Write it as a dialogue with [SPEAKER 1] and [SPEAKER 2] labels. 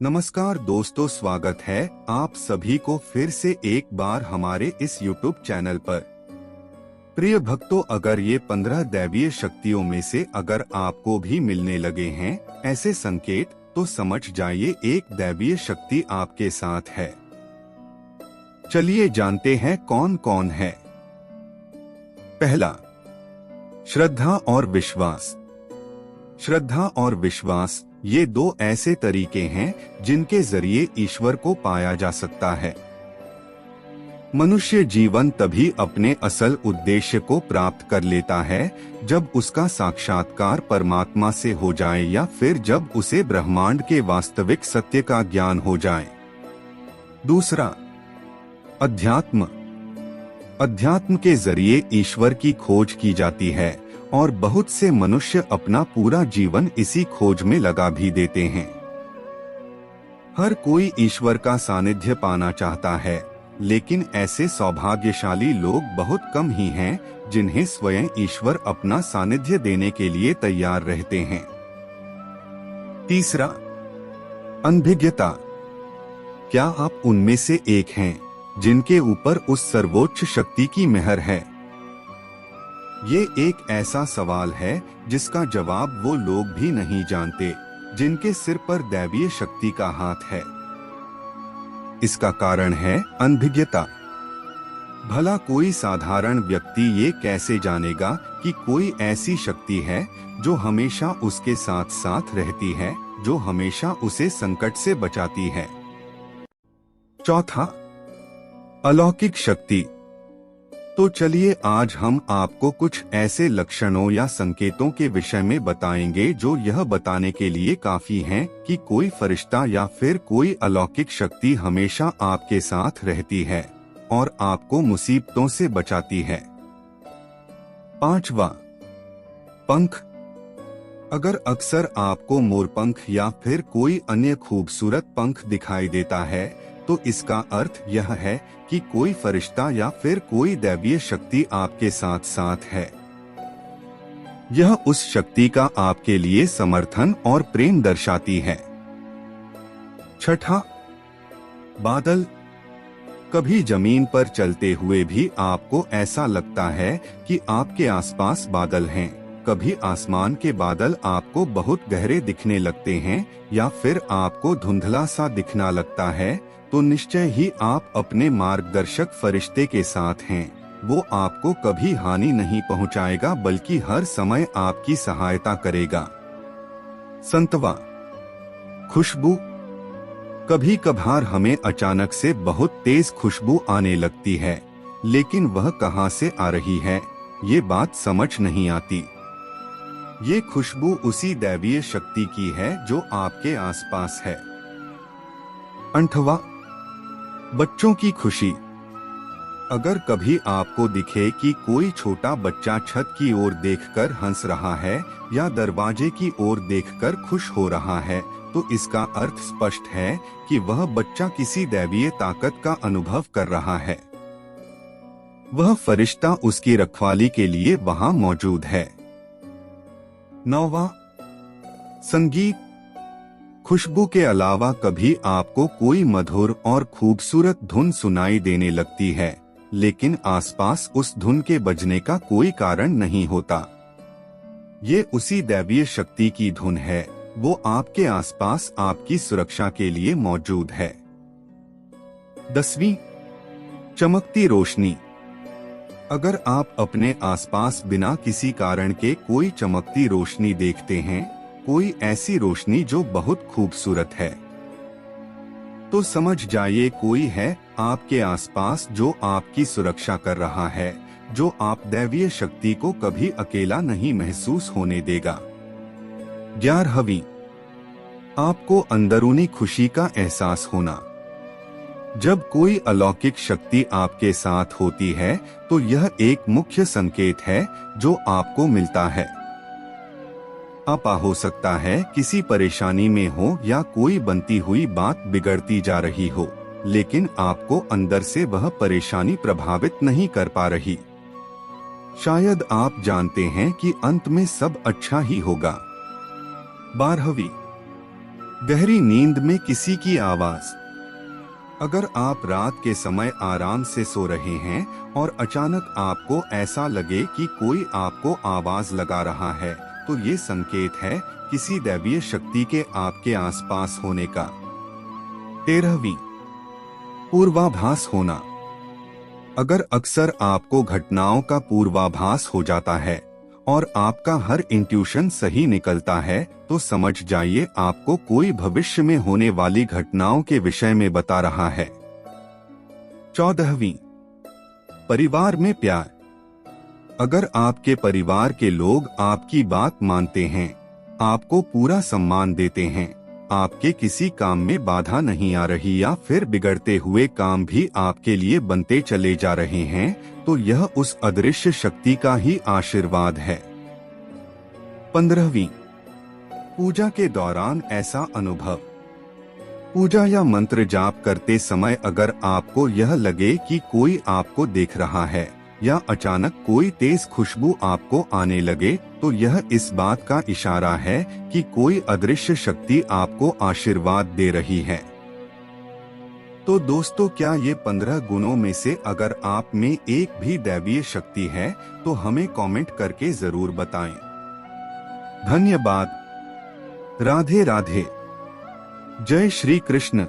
[SPEAKER 1] नमस्कार दोस्तों, स्वागत है आप सभी को फिर से एक बार हमारे इस YouTube चैनल पर। प्रिय भक्तों, अगर ये 15 दैवीय शक्तियों में से अगर आपको भी मिलने लगे हैं ऐसे संकेत, तो समझ जाइए एक दैवीय शक्ति आपके साथ है। चलिए जानते हैं कौन कौन है। पहला, श्रद्धा और विश्वास। श्रद्धा और विश्वास ये दो ऐसे तरीके हैं जिनके जरिए ईश्वर को पाया जा सकता है। मनुष्य जीवन तभी अपने असल उद्देश्य को प्राप्त कर लेता है जब उसका साक्षात्कार परमात्मा से हो जाए या फिर जब उसे ब्रह्मांड के वास्तविक सत्य का ज्ञान हो जाए। दूसरा, अध्यात्म। अध्यात्म के जरिए ईश्वर की खोज की जाती है और बहुत से मनुष्य अपना पूरा जीवन इसी खोज में लगा भी देते हैं। हर कोई ईश्वर का सानिध्य पाना चाहता है, लेकिन ऐसे सौभाग्यशाली लोग बहुत कम ही हैं जिन्हें स्वयं ईश्वर अपना सानिध्य देने के लिए तैयार रहते हैं। तीसरा, अनभिज्ञता। क्या आप उनमें से एक हैं जिनके ऊपर उस सर्वोच्च शक्ति की मेहर है? ये एक ऐसा सवाल है जिसका जवाब वो लोग भी नहीं जानते जिनके सिर पर दैवीय शक्ति का हाथ है। इसका कारण है अनभिज्ञता। भला कोई साधारण व्यक्ति ये कैसे जानेगा कि कोई ऐसी शक्ति है जो हमेशा उसके साथ साथ रहती है, जो हमेशा उसे संकट से बचाती है। चौथा, अलौकिक शक्ति। तो चलिए आज हम आपको कुछ ऐसे लक्षणों या संकेतों के विषय में बताएंगे जो यह बताने के लिए काफी हैं कि कोई फरिश्ता या फिर कोई अलौकिक शक्ति हमेशा आपके साथ रहती है और आपको मुसीबतों से बचाती है। पांचवा, पंख। अगर अक्सर आपको मोरपंख या फिर कोई अन्य खूबसूरत पंख दिखाई देता है तो इसका अर्थ यह है कि कोई फरिश्ता या फिर कोई दैवीय शक्ति आपके साथ साथ है। यह उस शक्ति का आपके लिए समर्थन और प्रेम दर्शाती है। छठा, बादल। कभी जमीन पर चलते हुए भी आपको ऐसा लगता है कि आपके आसपास बादल हैं। कभी आसमान के बादल आपको बहुत गहरे दिखने लगते हैं या फिर आपको धुंधला सा दिखना लगता है, तो निश्चय ही आप अपने मार्गदर्शक फरिश्ते के साथ हैं। वो आपको कभी हानि नहीं पहुंचाएगा बल्कि हर समय आपकी सहायता करेगा। संतवा, खुशबू। कभी कभार हमें अचानक से बहुत तेज खुशबू आने लगती है, लेकिन वह कहां से आ रही है ये बात समझ नहीं आती। ये खुशबू उसी दैवीय शक्ति की है जो आपके आसपास है। आठवां, बच्चों की खुशी। अगर कभी आपको दिखे कि कोई छोटा बच्चा छत की ओर देखकर हंस रहा है या दरवाजे की ओर देखकर खुश हो रहा है, तो इसका अर्थ स्पष्ट है कि वह बच्चा किसी दैवीय ताकत का अनुभव कर रहा है। वह फरिश्ता उसकी रखवाली के लिए वहां मौजूद है। नौवां, संगीत। खुशबू के अलावा कभी आपको कोई मधुर और खूबसूरत धुन सुनाई देने लगती है, लेकिन आसपास उस धुन के बजने का कोई कारण नहीं होता। ये उसी दैवीय शक्ति की धुन है, वो आपके आसपास आपकी सुरक्षा के लिए मौजूद है। 10वीं, चमकती रोशनी। अगर आप अपने आसपास बिना किसी कारण के कोई चमकती रोशनी देखते हैं, कोई ऐसी रोशनी जो बहुत खूबसूरत है, तो समझ जाइए कोई है आपके आसपास जो आपकी सुरक्षा कर रहा है, जो आप दैवीय शक्ति को कभी अकेला नहीं महसूस होने देगा। 11वीं, आपको अंदरूनी खुशी का एहसास होना। जब कोई अलौकिक शक्ति आपके साथ होती है तो यह एक मुख्य संकेत है जो आपको मिलता है। आप हो सकता है किसी परेशानी में हो या कोई बनती हुई बात बिगड़ती जा रही हो, लेकिन आपको अंदर से वह परेशानी प्रभावित नहीं कर पा रही। शायद आप जानते हैं कि अंत में सब अच्छा ही होगा। 12वीं, गहरी नींद में किसी की आवाज। अगर आप रात के समय आराम से सो रहे हैं और अचानक आपको ऐसा लगे कि कोई आपको आवाज लगा रहा है, तो ये संकेत है किसी दैवीय शक्ति के आपके आसपास होने का। 13वीं, पूर्वाभास होना। अगर अक्सर आपको घटनाओं का पूर्वाभास हो जाता है और आपका हर इंट्यूशन सही निकलता है, तो समझ जाइए आपको कोई भविष्य में होने वाली घटनाओं के विषय में बता रहा है। 14वीं, परिवार में प्यार। अगर आपके परिवार के लोग आपकी बात मानते हैं, आपको पूरा सम्मान देते हैं, आपके किसी काम में बाधा नहीं आ रही या फिर बिगड़ते हुए काम भी आपके लिए बनते चले जा रहे हैं, तो यह उस अदृश्य शक्ति का ही आशीर्वाद है। 15वीं, पूजा के दौरान ऐसा अनुभव। पूजा या मंत्र जाप करते समय अगर आपको यह लगे कि कोई आपको देख रहा है या अचानक कोई तेज खुशबू आपको आने लगे, तो यह इस बात का इशारा है कि कोई अदृश्य शक्ति आपको आशीर्वाद दे रही है। तो दोस्तों, क्या ये 15 गुणों में से अगर आप में एक भी दैवीय शक्ति है तो हमें कमेंट करके जरूर बताएं। धन्यवाद। राधे राधे। जय श्री कृष्ण।